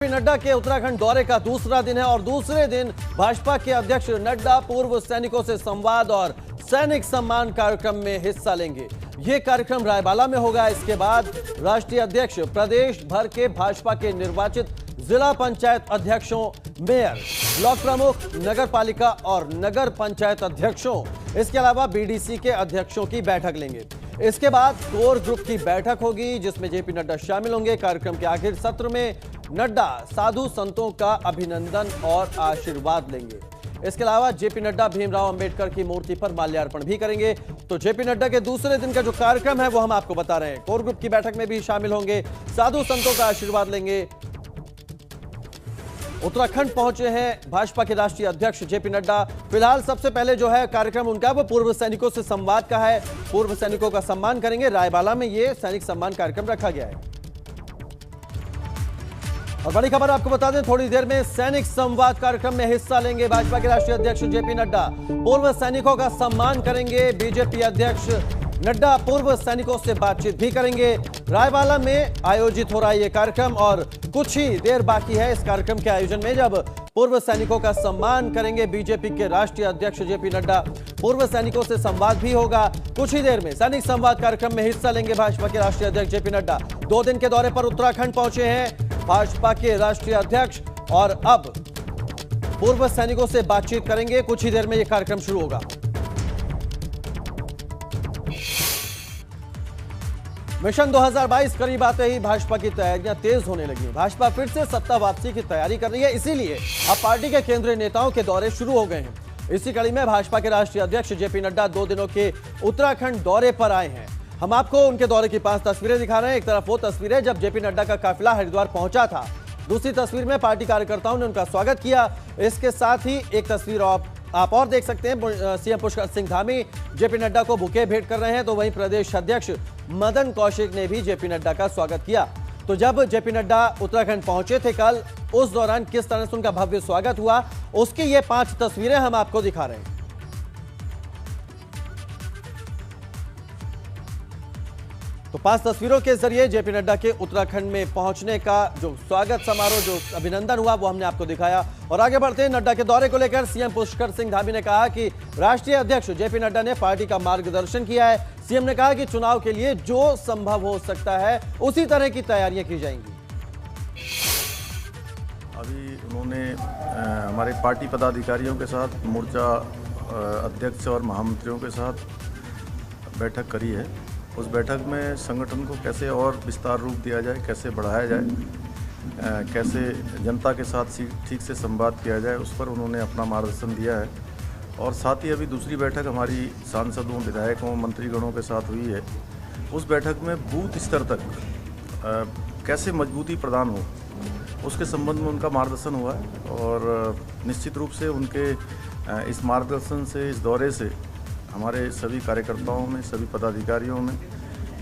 नड्डा के उत्तराखंड दौरे का दूसरा दिन है और दूसरे दिन भाजपा के अध्यक्ष नड्डा पूर्व सैनिकों से संवाद और सैनिक सम्मान कार्यक्रम में हिस्सा लेंगे। ये कार्यक्रम रायबाला में होगा। इसके बाद राष्ट्रीय अध्यक्ष प्रदेश भर के भाजपा के निर्वाचित जिला पंचायत अध्यक्षों, मेयर, ब्लॉक प्रमुख, नगर पालिका और नगर पंचायत अध्यक्षों, इसके अलावा बीडीसी के अध्यक्षों की बैठक लेंगे। इसके बाद कोर ग्रुप की बैठक होगी जिसमें जेपी नड्डा शामिल होंगे। कार्यक्रम के आखिर सत्र में नड्डा साधु संतों का अभिनंदन और आशीर्वाद लेंगे। इसके अलावा जेपी नड्डा भीमराव अंबेडकर की मूर्ति पर माल्यार्पण भी करेंगे। तो जेपी नड्डा के दूसरे दिन का जो कार्यक्रम है वो हम आपको बता रहे हैं। कोर ग्रुप की बैठक में भी शामिल होंगे, साधु संतों का आशीर्वाद लेंगे। उत्तराखंड पहुंचे हैं भाजपा के राष्ट्रीय अध्यक्ष जेपी नड्डा। फिलहाल सबसे पहले जो है कार्यक्रम उनका वो पूर्व सैनिकों से संवाद का है। पूर्व सैनिकों का सम्मान करेंगे। रायबाला में ये सैनिक सम्मान कार्यक्रम रखा गया है। और बड़ी खबर आपको बता दें, थोड़ी देर में सैनिक संवाद कार्यक्रम में हिस्सा लेंगे भाजपा के राष्ट्रीय अध्यक्ष जेपी नड्डा। पूर्व सैनिकों का सम्मान करेंगे। बीजेपी अध्यक्ष नड्डा पूर्व सैनिकों से बातचीत भी करेंगे। रायबाला में आयोजित हो रहा है ये कार्यक्रम और कुछ ही देर बाकी है इस कार्यक्रम के आयोजन में, जब पूर्व सैनिकों का सम्मान करेंगे बीजेपी के राष्ट्रीय अध्यक्ष जेपी नड्डा। पूर्व सैनिकों से संवाद भी होगा। कुछ ही देर में सैनिक संवाद कार्यक्रम में हिस्सा लेंगे भाजपा के राष्ट्रीय अध्यक्ष जेपी नड्डा। 2 दिन के दौरे पर उत्तराखंड पहुंचे हैं भाजपा के राष्ट्रीय अध्यक्ष और अब पूर्व सैनिकों से बातचीत करेंगे। कुछ ही देर में यह कार्यक्रम शुरू होगा। मिशन 2022 करीब आते ही भाजपा की तैयारियां तेज होने लगी। भाजपा फिर से सत्ता वापसी की तैयारी कर रही है, इसीलिए अब पार्टी के केंद्रीय नेताओं के दौरे शुरू हो गए हैं। इसी कड़ी में भाजपा के राष्ट्रीय अध्यक्ष जेपी नड्डा 2 दिनों के उत्तराखंड दौरे पर आए हैं। हम आपको उनके दौरे की 5 तस्वीरें दिखा रहे हैं। एक तरफ वो तस्वीर है जब जेपी नड्डा का काफिला हरिद्वार पहुंचा था। दूसरी तस्वीर में पार्टी कार्यकर्ताओं ने उनका स्वागत किया। इसके साथ ही एक तस्वीर आप और देख सकते हैं, सीएम पुष्कर सिंह धामी जेपी नड्डा को बुके भेंट कर रहे हैं। तो वहीं प्रदेश अध्यक्ष मदन कौशिक ने भी जेपी नड्डा का स्वागत किया। तो जब जेपी नड्डा उत्तराखंड पहुंचे थे कल, उस दौरान किस तरह से उनका भव्य स्वागत हुआ, उसकी ये 5 तस्वीरें हम आपको दिखा रहे हैं। तो 5 तस्वीरों के जरिए जेपी नड्डा के उत्तराखंड में पहुंचने का जो स्वागत समारोह, जो अभिनंदन हुआ, वो हमने आपको दिखाया। और आगे बढ़ते हैं, नड्डा के दौरे को लेकर सीएम पुष्कर सिंह धामी ने कहा कि राष्ट्रीय अध्यक्ष जेपी नड्डा ने पार्टी का मार्गदर्शन किया है। सीएम ने कहा कि चुनाव के लिए जो संभव हो सकता है उसी तरह की तैयारियां की जाएंगी। अभी उन्होंने हमारे पार्टी पदाधिकारियों के साथ, मोर्चा अध्यक्ष और महामंत्रियों के साथ बैठक करी है। उस बैठक में संगठन को कैसे और विस्तार रूप दिया जाए, कैसे बढ़ाया जाए, कैसे जनता के साथ ठीक से संवाद किया जाए, उस पर उन्होंने अपना मार्गदर्शन दिया है। और साथ ही अभी दूसरी बैठक हमारी सांसदों, विधायकों, मंत्रीगणों के साथ हुई है। उस बैठक में बूथ स्तर तक कैसे मजबूती प्रदान हो, उसके संबंध में उनका मार्गदर्शन हुआ है। और निश्चित रूप से उनके इस मार्गदर्शन से, इस दौरे से हमारे सभी कार्यकर्ताओं में, सभी पदाधिकारियों में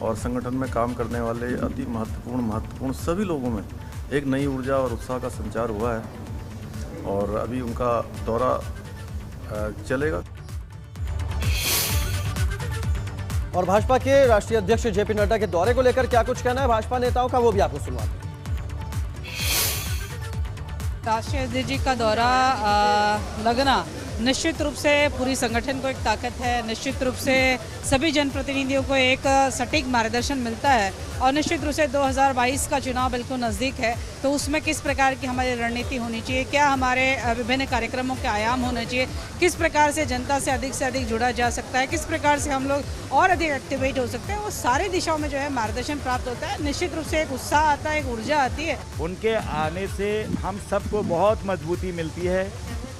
और संगठन में काम करने वाले अति महत्वपूर्ण सभी लोगों में एक नई ऊर्जा और उत्साह का संचार हुआ है। और अभी उनका दौरा चलेगा। और भाजपा के राष्ट्रीय अध्यक्ष जेपी नड्डा के दौरे को लेकर क्या कुछ कहना है भाजपा नेताओं का, वो भी आपको सुनवाते हैं। राष्ट्रीय अध्यक्ष जी का दौरा लगना निश्चित रूप से पूरी संगठन को एक ताकत है। निश्चित रूप से सभी जनप्रतिनिधियों को एक सटीक मार्गदर्शन मिलता है। और निश्चित रूप से 2022 का चुनाव बिल्कुल नज़दीक है, तो उसमें किस प्रकार की हमारी रणनीति होनी चाहिए, क्या हमारे विभिन्न कार्यक्रमों के आयाम होने चाहिए, किस प्रकार से जनता से अधिक जुड़ा जा सकता है, किस प्रकार से हम लोग और अधिक एक्टिवेट हो सकते हैं, वो सारी दिशाओं में जो है मार्गदर्शन प्राप्त होता है। निश्चित रूप से एक उत्साह आता है, एक ऊर्जा आती है। उनके आने से हम सबको बहुत मजबूती मिलती है।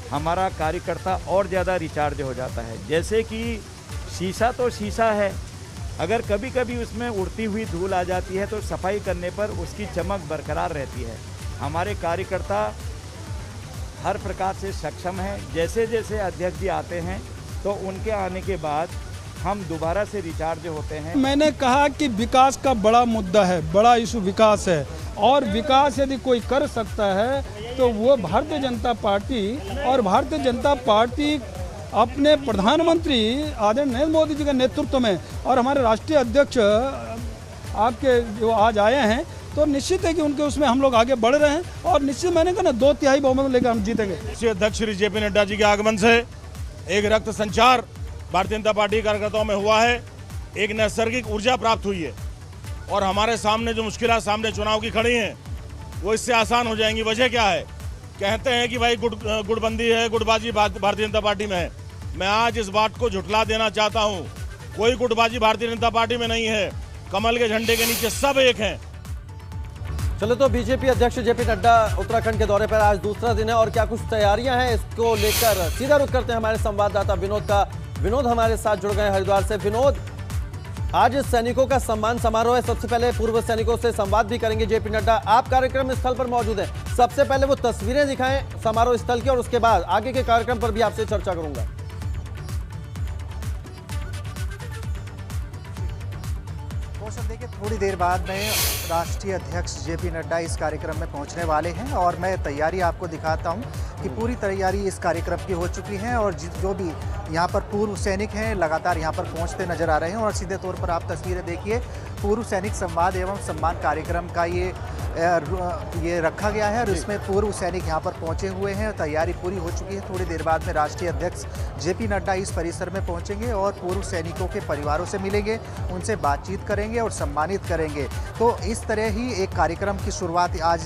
हमारा कार्यकर्ता और ज़्यादा रिचार्ज हो जाता है। जैसे कि शीशा तो शीशा है, अगर कभी कभी उसमें उड़ती हुई धूल आ जाती है तो सफाई करने पर उसकी चमक बरकरार रहती है। हमारे कार्यकर्ता हर प्रकार से सक्षम हैं। जैसे जैसे अध्यक्ष जी आते हैं तो उनके आने के बाद हम दोबारा से रिचार्ज होते हैं। मैंने कहा कि विकास का बड़ा मुद्दा है, बड़ा इशू विकास है। और विकास यदि कोई कर सकता है तो वो भारतीय जनता पार्टी, और भारतीय जनता पार्टी अपने प्रधानमंत्री आदरणीय नरेंद्र मोदी जी के नेतृत्व में और हमारे राष्ट्रीय अध्यक्ष आपके जो आज आए हैं, तो निश्चित है कि उनके उसमें हम लोग आगे बढ़ रहे हैं और निश्चित मैंने कहा ना 2/3 बहुमत लेकर हम जीतेंगे। राष्ट्रीय अध्यक्ष श्री जेपी नड्डा जी के आगमन से एक रक्त संचार भारतीय जनता पार्टी कार्यकर्ताओं में हुआ है, एक नैसर्गिक ऊर्जा प्राप्त हुई है और हमारे सामने जो मुश्किलें सामने चुनाव की खड़ी हैं वो इससे आसान हो जाएंगी। वजह क्या है? कहते हैं कि भाई गुटबंदी है, गुटबाजी भारतीय जनता पार्टी में है। मैं आज इस बात को झुठला देना चाहता हूं, कोई गुटबाजी भारतीय जनता पार्टी में नहीं है। कमल के झंडे के नीचे सब एक हैं। चलो, तो बीजेपी अध्यक्ष जेपी नड्डा उत्तराखंड के दौरे पर आज दूसरा दिन है और क्या कुछ तैयारियां हैं इसको लेकर सीधा रुख करते हैं हमारे संवाददाता विनोद का। विनोद हमारे साथ जुड़ गए हरिद्वार से। विनोद, आज सैनिकों का सम्मान समारोह है, सबसे पहले पूर्व सैनिकों से संवाद भी करेंगे जेपी नड्डा। आप कार्यक्रम स्थल पर मौजूद हैं, सबसे पहले वो तस्वीरें दिखाएं समारोह स्थल की और उसके बाद आगे के कार्यक्रम पर भी आपसे चर्चा करूंगा। देखिए, थोड़ी देर बाद में राष्ट्रीय अध्यक्ष जेपी नड्डा इस कार्यक्रम में पहुंचने वाले हैं और मैं तैयारी आपको दिखाता हूं कि पूरी तैयारी इस कार्यक्रम की हो चुकी है और जो भी यहाँ पर पूर्व सैनिक हैं लगातार यहाँ पर पहुंचते नजर आ रहे हैं। और सीधे तौर पर आप तस्वीरें देखिए, पूर्व सैनिक संवाद एवं सम्मान कार्यक्रम का ये रखा गया है और इसमें पूर्व सैनिक यहाँ पर पहुंचे हुए हैं। तैयारी पूरी हो चुकी है। थोड़ी देर बाद में राष्ट्रीय अध्यक्ष जेपी नड्डा इस परिसर में पहुंचेंगे और पूर्व सैनिकों के परिवारों से मिलेंगे, उनसे बातचीत करेंगे और सम्मानित करेंगे। तो इस तरह ही एक कार्यक्रम की शुरुआत आज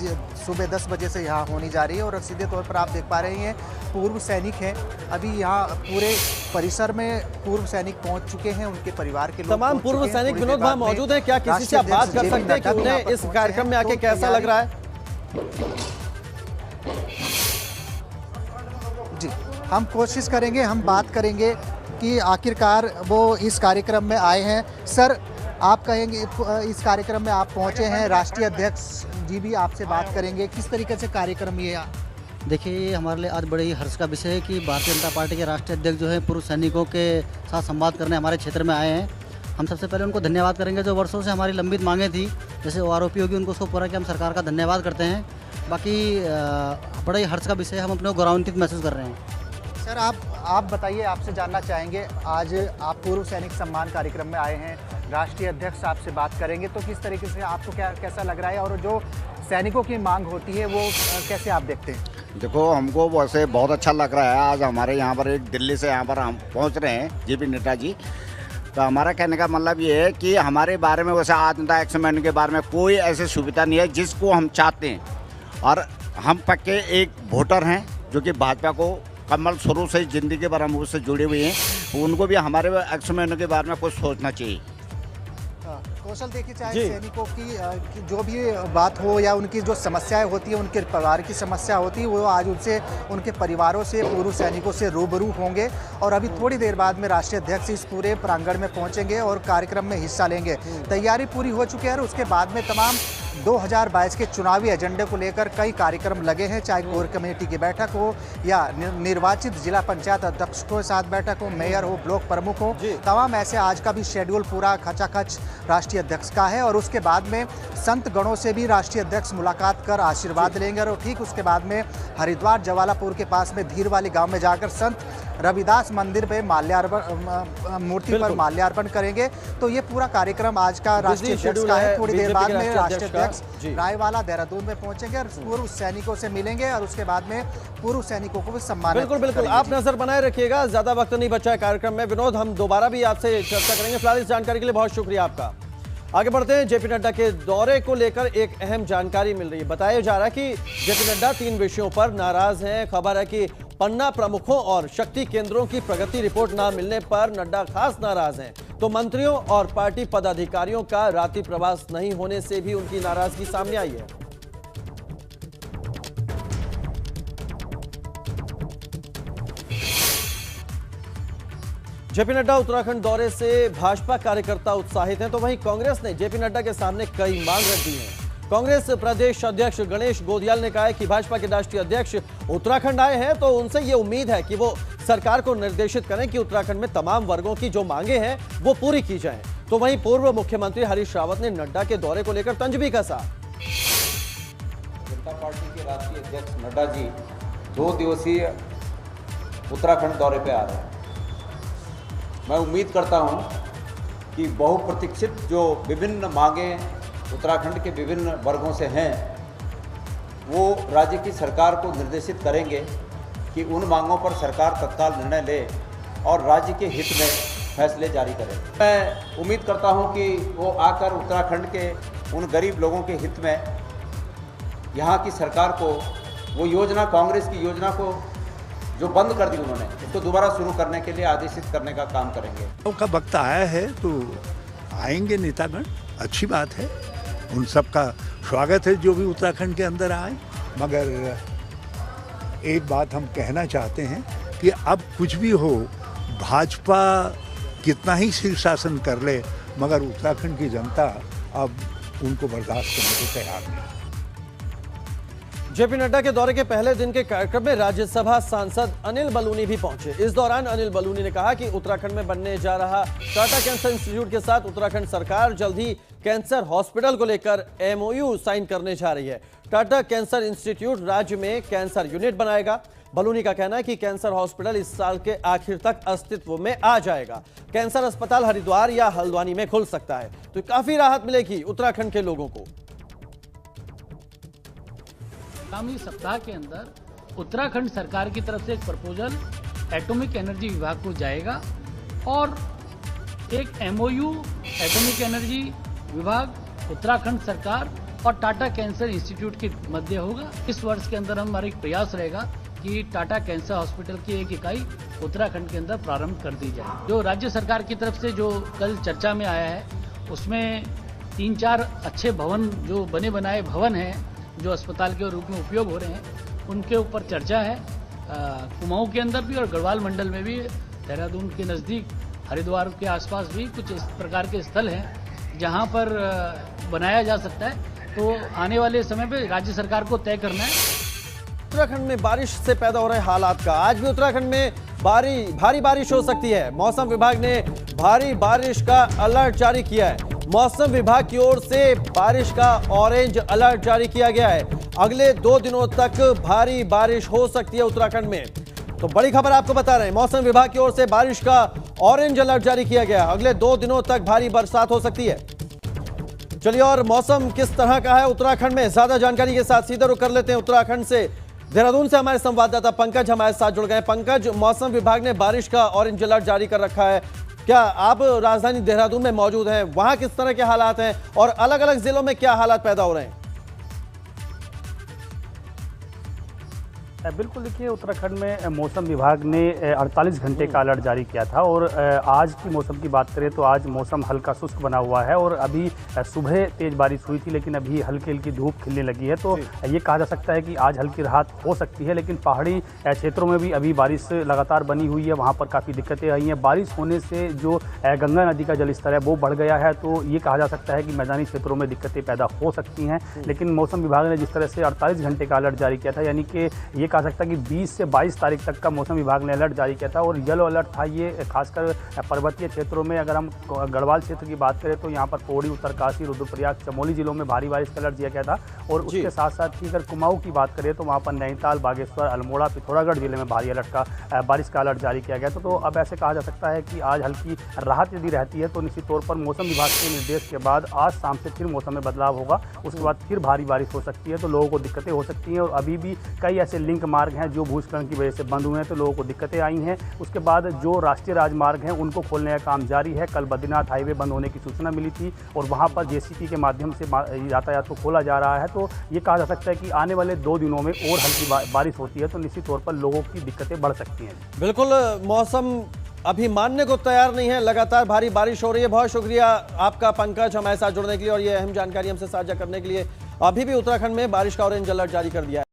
सुबह 10 बजे से यहाँ होनी जा रही है। और सीधे तौर पर आप देख पा रहे हैं पूर्व सैनिक हैं, अभी यहाँ पूरे परिसर में पूर्व सैनिक पहुँच चुके हैं, उनके परिवार के लोग तमाम पूर्व सैनिक विनोद वहां मौजूद हैं। क्या किसी से आप बात कर सकते हैं कि उन्हें इस कार्यक्रम में आके कैसा लग रहा है? जी, हम कोशिश करेंगे, हम बात करेंगे कि आखिरकार वो इस कार्यक्रम में आए हैं। सर, आप कहेंगे इस कार्यक्रम में आप पहुंचे हैं, राष्ट्रीय अध्यक्ष जी भी आपसे बात करेंगे, किस तरीके से कार्यक्रम ये? देखिए, ये हमारे लिए आज बड़े ही हर्ष का विषय है कि भारतीय जनता पार्टी के राष्ट्रीय अध्यक्ष जो है पूर्व सैनिकों के साथ संवाद करने हमारे क्षेत्र में आए हैं। हम सबसे पहले उनको धन्यवाद करेंगे, जो वर्षों से हमारी लंबित मांगें थी, जैसे OROP होगी, उनको उसको पूरा किया, हम सरकार का धन्यवाद करते हैं। बाकी बड़े ही हर्ष का विषय, हम अपने को गौरवान्वित महसूस कर रहे हैं। सर, आप बताइए, आपसे जानना चाहेंगे, आज आप पूर्व सैनिक सम्मान कार्यक्रम में आए हैं, राष्ट्रीय अध्यक्ष आपसे बात करेंगे, तो किस तरीके से आपको कैसा लग रहा है और जो सैनिकों की मांग होती है वो कैसे आप देखते हैं? देखो, हमको वैसे बहुत अच्छा लग रहा है। आज हमारे यहाँ पर एक दिल्ली से यहाँ पर हम पहुँच रहे हैं जेपी नड्डा जी। तो हमारा कहने का मतलब ये है कि हमारे बारे में वैसे आत्मदा एक्समैन के बारे में कोई ऐसी सुविधा नहीं है जिसको हम चाहते हैं। और हम पक्के एक वोटर हैं जो कि भाजपा को कमल शुरू से ज़िंदगी भर हम उससे जुड़े हुए हैं। उनको भी हमारे एक्समैनों के बारे में कुछ सोचना चाहिए। कौशल, देखिए, चाहे सैनिकों की जो भी बात हो या उनकी जो समस्याएं होती है, उनके परिवार की समस्या होती है, वो आज उनसे, उनके परिवारों से, पूर्व सैनिकों से रूबरू होंगे। और अभी थोड़ी देर बाद में राष्ट्रीय अध्यक्ष इस पूरे प्रांगण में पहुंचेंगे और कार्यक्रम में हिस्सा लेंगे। तैयारी पूरी हो चुकी है और उसके बाद में तमाम 2022 के चुनावी एजेंडे को लेकर कई कार्यक्रम लगे हैं, चाहे कोर कमेटी की बैठक हो या निर्वाचित जिला पंचायत अध्यक्षों के साथ बैठक हो, मेयर हो, ब्लॉक प्रमुख हो, तमाम ऐसे आज का भी शेड्यूल पूरा खचाखच राष्ट्रीय अध्यक्ष का है। और उसके बाद में संत गणों से भी राष्ट्रीय अध्यक्ष मुलाकात कर आशीर्वाद लेंगे और ठीक उसके बाद में हरिद्वार जवालापुर के पास में धीरवाली गांव में जाकर संत रविदास मंदिर पे मूर्ति पर माल्यार्पण करेंगे। तो ये पूरा कार्यक्रम आज का राष्ट्रीय अध्यक्ष का है। थोड़ी देर बाद में राष्ट्रीय अध्यक्ष रायवाला देहरादून में पहुंचेंगे और पूर्व सैनिकों से मिलेंगे और उसके बाद में पूर्व सैनिकों को भी सम्मानित बिल्कुल बिल्कुल आप नजर बनाए रखिएगा, ज्यादा वक्त नहीं बचा है कार्यक्रम में। विनोद, हम दोबारा भी आपसे चर्चा करेंगे। फिलहाल इस जानकारी के लिए बहुत शुक्रिया आपका। आगे बढ़ते हैं। जेपी नड्डा के दौरे को लेकर एक अहम जानकारी मिल रही है। बताया जा रहा है कि जेपी नड्डा 3 विषयों पर नाराज हैं। खबर है कि पन्ना प्रमुखों और शक्ति केंद्रों की प्रगति रिपोर्ट न मिलने पर नड्डा खास नाराज हैं। तो मंत्रियों और पार्टी पदाधिकारियों का रात्रि प्रवास नहीं होने से भी उनकी नाराजगी सामने आई है। जेपी नड्डा उत्तराखंड दौरे से भाजपा कार्यकर्ता उत्साहित हैं, तो वहीं कांग्रेस ने जेपी नड्डा के सामने कई मांग रख दी हैं। कांग्रेस प्रदेश अध्यक्ष गणेश गोदियाल ने कहा है कि भाजपा के राष्ट्रीय अध्यक्ष उत्तराखंड आए हैं तो उनसे ये उम्मीद है कि वो सरकार को निर्देशित करें कि उत्तराखंड में तमाम वर्गों की जो मांगे हैं वो पूरी की जाएं। तो वहीं पूर्व मुख्यमंत्री हरीश रावत ने नड्डा के दौरे को लेकर तंज भी कसा। जनता पार्टी के राष्ट्रीय अध्यक्ष नड्डा जी 2 दिवसीय उत्तराखंड दौरे पे आ रहे हैं। मैं उम्मीद करता हूं कि बहुप्रतीक्षित जो विभिन्न मांगें उत्तराखंड के विभिन्न वर्गों से हैं, वो राज्य की सरकार को निर्देशित करेंगे कि उन मांगों पर सरकार तत्काल निर्णय ले और राज्य के हित में फैसले जारी करे। मैं उम्मीद करता हूं कि वो आकर उत्तराखंड के उन गरीब लोगों के हित में यहाँ की सरकार को वो योजना, कांग्रेस की योजना को जो बंद कर दी उन्होंने, उसको दोबारा शुरू करने के लिए आदेशित करने का काम करेंगे। का वक्त आया है तो आएंगे नेतागण, अच्छी बात है, उन सब का स्वागत है जो भी उत्तराखंड के अंदर आए। मगर एक बात हम कहना चाहते हैं कि अब कुछ भी हो, भाजपा कितना ही शीर्षासन कर ले, मगर उत्तराखंड की जनता अब उनको बर्दाश्त करने को तैयार नहीं। जेपी नड्डा के दौरे के पहले दिन के कार्यक्रम में राज्यसभा सांसद अनिल बलूनी भी पहुंचे। इस दौरान अनिल बलूनी ने कहा कि उत्तराखंड में बनने जा रहा टाटा कैंसर इंस्टीट्यूट के साथ उत्तराखंड सरकार जल्द ही कैंसर हॉस्पिटल को लेकर MOU साइन करने जा रही है। टाटा कैंसर इंस्टीट्यूट राज्य में कैंसर यूनिट बनाएगा। बलूनी का कहना है कि कैंसर हॉस्पिटल इस साल के आखिर तक अस्तित्व में आ जाएगा। कैंसर अस्पताल हरिद्वार या हल्द्वानी में खुल सकता है, तो काफी राहत मिलेगी उत्तराखंड के लोगों को। आगामी सप्ताह के अंदर उत्तराखंड सरकार की तरफ से एक प्रपोजल एटॉमिक एनर्जी विभाग को जाएगा और एक MOU एटॉमिक एनर्जी विभाग, उत्तराखंड सरकार और टाटा कैंसर इंस्टीट्यूट के मध्य होगा। इस वर्ष के अंदर हमारा एक प्रयास रहेगा कि टाटा कैंसर हॉस्पिटल की एक इकाई उत्तराखंड के अंदर प्रारंभ कर दी जाए। जो राज्य सरकार की तरफ से जो कल चर्चा में आया है, उसमें 3-4 अच्छे भवन, जो बने बनाए भवन हैं, जो अस्पताल के रूप में उपयोग हो रहे हैं, उनके ऊपर चर्चा है। कुमाऊं के अंदर भी और गढ़वाल मंडल में भी, देहरादून के नज़दीक, हरिद्वार के आसपास भी कुछ इस प्रकार के स्थल हैं जहां पर बनाया जा सकता है। तो आने वाले समय पे राज्य सरकार को तय करना है। उत्तराखंड में बारिश से पैदा हो रहे हालात का आज भी उत्तराखंड में भारी बारिश हो सकती है। मौसम विभाग ने भारी बारिश का अलर्ट जारी किया है। मौसम विभाग की ओर से बारिश का ऑरेंज अलर्ट जारी किया गया है। अगले 2 दिनों तक भारी बारिश हो सकती है उत्तराखंड में। तो बड़ी खबर आपको बता रहे हैं, मौसम विभाग की ओर से बारिश का ऑरेंज अलर्ट जारी किया गया है। अगले 2 दिनों तक भारी बरसात हो सकती है। चलिए, और मौसम किस तरह का है उत्तराखंड में, ज्यादा जानकारी के साथ सीधा रुख कर लेते हैं उत्तराखंड से। देहरादून से हमारे संवाददाता पंकज हमारे साथ जुड़ गए। पंकज, मौसम विभाग ने बारिश का ऑरेंज अलर्ट जारी कर रखा है, क्या आप राजधानी देहरादून में मौजूद हैं? वहां किस तरह के हालात हैं और अलग अलग जिलों में क्या हालात पैदा हो रहे हैं? बिल्कुल, देखिए, उत्तराखंड में मौसम विभाग ने 48 घंटे का अलर्ट जारी किया था और आज की मौसम की बात करें तो आज मौसम हल्का शुष्क बना हुआ है और अभी सुबह तेज़ बारिश हुई थी, लेकिन अभी हल्की हल्की धूप खिलने लगी है। तो ये कहा जा सकता है कि आज हल्की राहत हो सकती है, लेकिन पहाड़ी क्षेत्रों में भी अभी बारिश लगातार बनी हुई है, वहाँ पर काफ़ी दिक्कतें आई हैं। बारिश होने से जो गंगा नदी का जलस्तर है वो बढ़ गया है, तो ये कहा जा सकता है कि मैदानी क्षेत्रों में दिक्कतें पैदा हो सकती हैं। लेकिन मौसम विभाग ने जिस तरह से 48 घंटे का अलर्ट जारी किया था, यानी कि ये कहा सकता है कि 20 से 22 तारीख तक का मौसम विभाग ने अलर्ट जारी किया था और येलो अलर्ट था ये खासकर पर्वतीय क्षेत्रों में। अगर हम गढ़वाल क्षेत्र की बात करें तो यहाँ पर पौड़ी, उत्तरकाशी, रुद्रप्रयाग, चमोली जिलों में भारी बारिश का अलर्ट दिया गया था। और उसके साथ साथ ही अगर कुमाऊं की बात करें तो वहाँ पर नैनीताल, बागेश्वर, अल्मोड़ा, पिथौरागढ़ जिले में भारी अलर्ट का बारिश का अलर्ट जारी किया गया था। तो अब ऐसे कहा जा सकता है कि आज हल्की राहत यदि रहती है तो निश्चित तौर पर मौसम विभाग के निर्देश के बाद आज शाम से फिर मौसम में बदलाव होगा, उसके बाद फिर भारी बारिश हो सकती है, तो लोगों को दिक्कतें हो सकती हैं। और अभी भी कई ऐसे लिंक मार्ग हैं जो भूस्खलन की वजह से बंद हुए हैं, तो लोगों को दिक्कतें आई हैं। उसके बाद जो राष्ट्रीय राजमार्ग हैं उनको खोलने का काम जारी है। कल बद्रीनाथ हाईवे बंद होने की सूचना मिली थी और वहां पर JCB के माध्यम से यातायात को खोला जा रहा है। तो ये कहा जा सकता है कि आने वाले 2 दिनों में और हल्की बारिश होती है तो निश्चित तौर पर लोगों की दिक्कतें बढ़ सकती हैं। बिल्कुल, मौसम अभी मानने को तैयार नहीं है, लगातार भारी बारिश हो रही है। बहुत शुक्रिया आपका पंकज, हमारे साथ जुड़ने के लिए और ये अहम जानकारी हमसे साझा करने के लिए। अभी भी उत्तराखंड में बारिश का ऑरेंज अलर्ट जारी कर दिया है।